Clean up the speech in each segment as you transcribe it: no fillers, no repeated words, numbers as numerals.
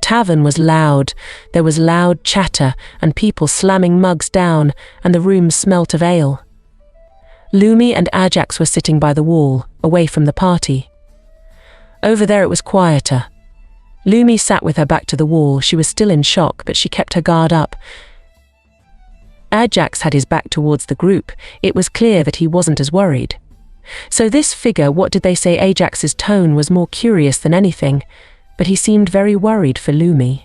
tavern was loud. There was loud chatter and people slamming mugs down, and the room smelt of ale. Lumi and Ajax were sitting by the wall, away from the party. Over there it was quieter. Lumi sat with her back to the wall. She was still in shock, but she kept her guard up. Ajax had his back towards the group. It was clear that he wasn't as worried. So this figure, what did they say? Ajax's tone was more curious than anything, but he seemed very worried for Lumi.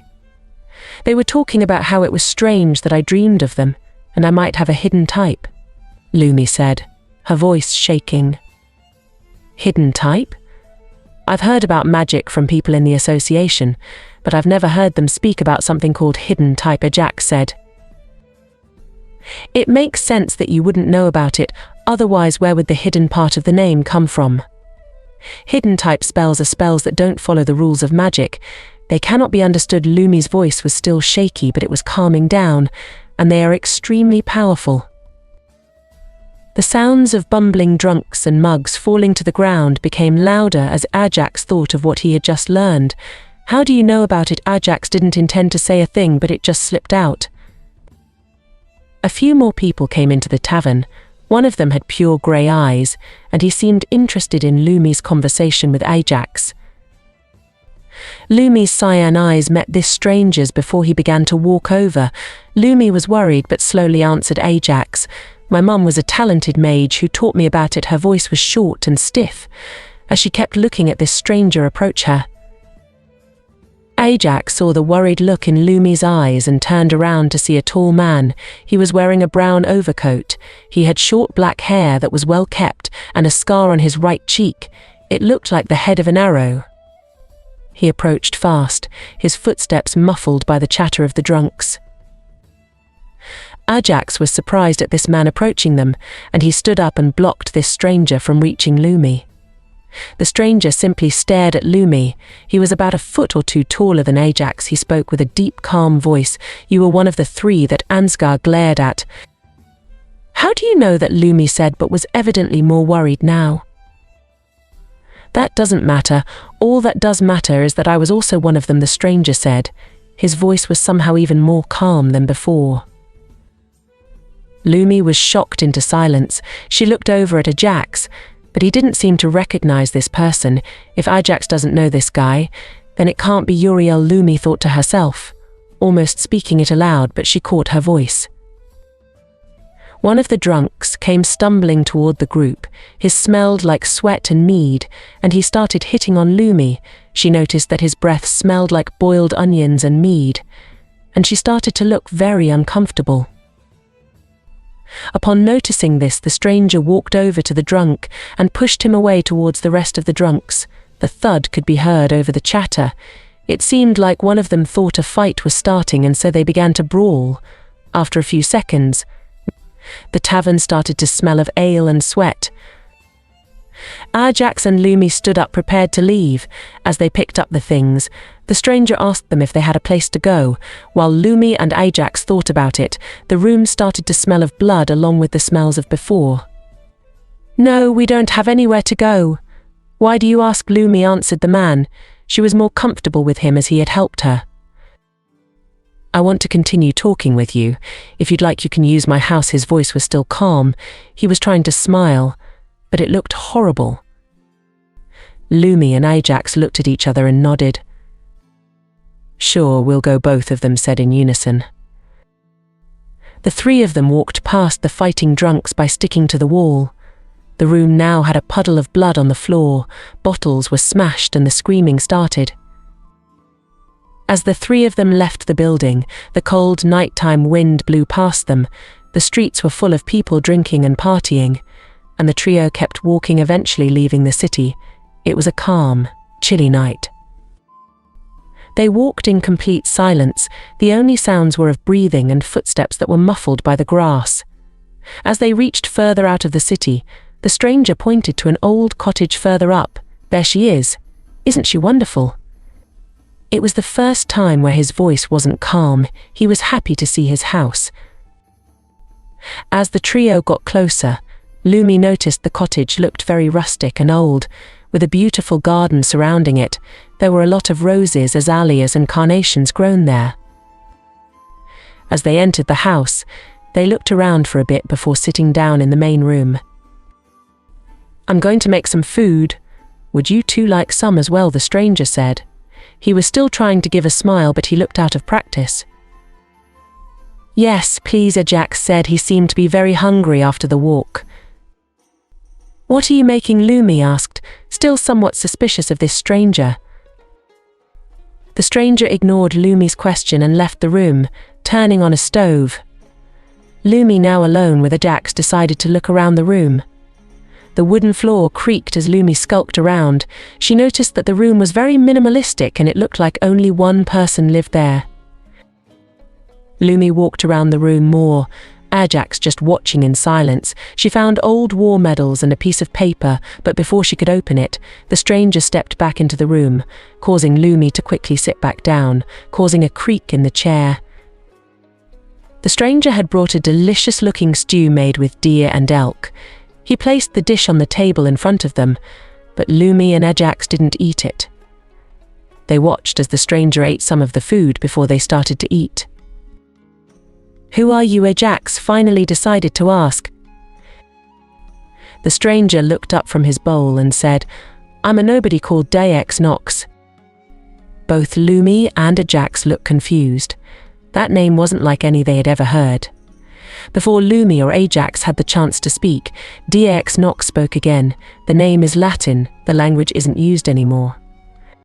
They were talking about how it was strange that I dreamed of them, and I might have a hidden type, Lumi said, her voice shaking. Hidden type? I've heard about magic from people in the association, but I've never heard them speak about something called hidden type, Ajax said. It makes sense that you wouldn't know about it, otherwise where would the hidden part of the name come from? Hidden type spells are spells that don't follow the rules of magic. They cannot be understood. Lumi's voice was still shaky, but it was calming down, and they are extremely powerful. The sounds of bumbling drunks and mugs falling to the ground became louder as Ajax thought of what he had just learned. How do you know about it? Ajax didn't intend to say a thing, but it just slipped out. A few more people came into the tavern. One of them had pure grey eyes, and he seemed interested in Lumi's conversation with Ajax. Lumi's cyan eyes met this stranger's before he began to walk over. Lumi was worried but slowly answered Ajax. My mum was a talented mage who taught me about it. Her voice was short and stiff, as she kept looking at this stranger approach her. Ajax saw the worried look in Lumi's eyes and turned around to see a tall man. He was wearing a brown overcoat. He had short black hair that was well kept and a scar on his right cheek. It looked like the head of an arrow. He approached fast, his footsteps muffled by the chatter of the drunks. Ajax was surprised at this man approaching them, and he stood up and blocked this stranger from reaching Lumi. The stranger simply stared at Lumi. He was about a foot or two taller than Ajax. He spoke with a deep, calm voice. You were one of the three that Ansgar glared at. How do you know that? Lumi said, but was evidently more worried now. That doesn't matter. All that does matter is that I was also one of them, the stranger said. His voice was somehow even more calm than before. Lumi was shocked into silence. She looked over at Ajax, but he didn't seem to recognize this person. If Ajax doesn't know this guy, then it can't be Uriel, Lumi thought to herself, almost speaking it aloud, but she caught her voice. One of the drunks came stumbling toward the group. He smelled like sweat and mead, and he started hitting on Lumi. She noticed that his breath smelled like boiled onions and mead, and she started to look very uncomfortable. Upon noticing this, the stranger walked over to the drunk and pushed him away towards the rest of the drunks. The thud could be heard over the chatter. It seemed like one of them thought a fight was starting, and so they began to brawl. After a few seconds, the tavern started to smell of ale and sweat. Ajax and Lumi stood up prepared to leave. As they picked up the things, the stranger asked them if they had a place to go. While Lumi and Ajax thought about it, the room started to smell of blood along with the smells of before. No, we don't have anywhere to go. Why do you ask? Lumi answered the man. She was more comfortable with him as he had helped her. I want to continue talking with you. If you'd like, you can use my house. His voice was still calm. He was trying to smile, but it looked horrible. Lumi and Ajax looked at each other and nodded. Sure, we'll go, both of them said in unison. The three of them walked past the fighting drunks by sticking to the wall. The room now had a puddle of blood on the floor. Bottles were smashed and the screaming started. As the three of them left the building, the cold nighttime wind blew past them. The streets were full of people drinking and partying, and the trio kept walking, eventually leaving the city. It was a calm, chilly night. They walked in complete silence. The only sounds were of breathing and footsteps that were muffled by the grass. As they reached further out of the city, the stranger pointed to an old cottage further up. There she is. Isn't she wonderful? It was the first time where his voice wasn't calm. He was happy to see his house. As the trio got closer, Lumi noticed the cottage looked very rustic and old, with a beautiful garden surrounding it. There were a lot of roses, azaleas and carnations grown there. As they entered the house, they looked around for a bit before sitting down in the main room. "I'm going to make some food. Would you two like some as well?" the stranger said. He was still trying to give a smile, but he looked out of practice. "Yes, please," Ajax said. He seemed to be very hungry after the walk. "What are you making?" Lumi asked, still somewhat suspicious of this stranger. The stranger ignored Lumi's question and left the room, turning on a stove. Lumi, now alone with Ajax, decided to look around the room. The wooden floor creaked as Lumi skulked around. She noticed that the room was very minimalistic and it looked like only one person lived there. Lumi walked around the room more, Ajax just watching in silence. She found old war medals and a piece of paper, but before she could open it, the stranger stepped back into the room, causing Lumi to quickly sit back down, causing a creak in the chair. The stranger had brought a delicious-looking stew made with deer and elk. He placed the dish on the table in front of them, but Lumi and Ajax didn't eat it. They watched as the stranger ate some of the food before they started to eat. "Who are you?" Ajax finally decided to ask. The stranger looked up from his bowl and said, "I'm a nobody called Dex Nox." Both Lumi and Ajax looked confused. That name wasn't like any they had ever heard. Before Lumi or Ajax had the chance to speak, Dex Nox spoke again. "The name is Latin, the language isn't used anymore."